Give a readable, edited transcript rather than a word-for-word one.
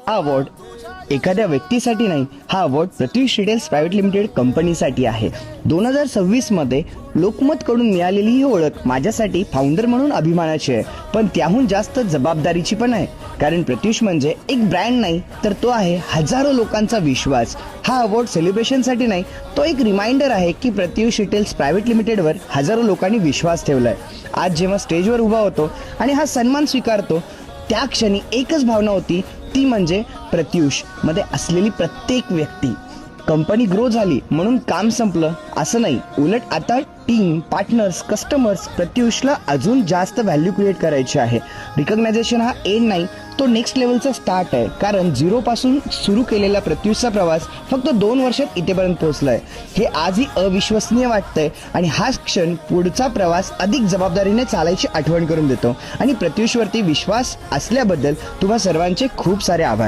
हा अवॉर्ड एखाद्या व्यक्तीसाठी नाही, हा award Pratyush retails private limited कंपनीसाठी आहे. 2026 मध्ये लोकमत कडून मिळालेली ही ओळख माझ्यासाठी फाउंडर म्हणून अभिमानाची आहे, पण त्याहून जास्त जबाबदारीची पण आहे. कारण प्रत्युष म्हणजे एक ब्रँड नाही, तर तो आहे हजारो लोकांचा विश्वास. हा अवॉर्ड सेलिब्रेशनसाठी नाही, तो एक रिमाइंडर आहे की प्रत्युष रिटेल्स प्रायव्हेट लिमिटेडवर हजारो लोकांनी विश्वास ठेवलाय. आज जेव्हा स्टेजवर उभा होतो आणि हा सन्मान स्वीकारतो, त्या क्षणी एकच भावना होती, ती म्हणजे प्रत्युष मध्ये असलेली प्रत्येक व्यक्ती. कंपनी ग्रो झाली म्हणून काम संपलं असं नाही, उलट आता टीम, पार्टनर्स, कस्टमर्स प्रत्युषला अजून जास्त व्हॅल्यू क्रिएट करायची आहे. रिकग्नायझेशन हा एंड नाही, तो नेक्स्ट लेवलचा स्टार्ट आहे. कारण झिरो पासून सुरू केलेला प्रत्युषचा प्रवास फक्त 2 वर्षात इथेपर्यंत पोहोचलाय. हे आजही अविश्वसनीय वाटतंय आणि हा क्षण पुढचा प्रवास अधिक जबाबदारीने चालायची आठवण करून देतो. आणि प्रत्युषवरती विश्वास असल्याबद्दल तुम्हा सर्वांचे खूप सारे आभार.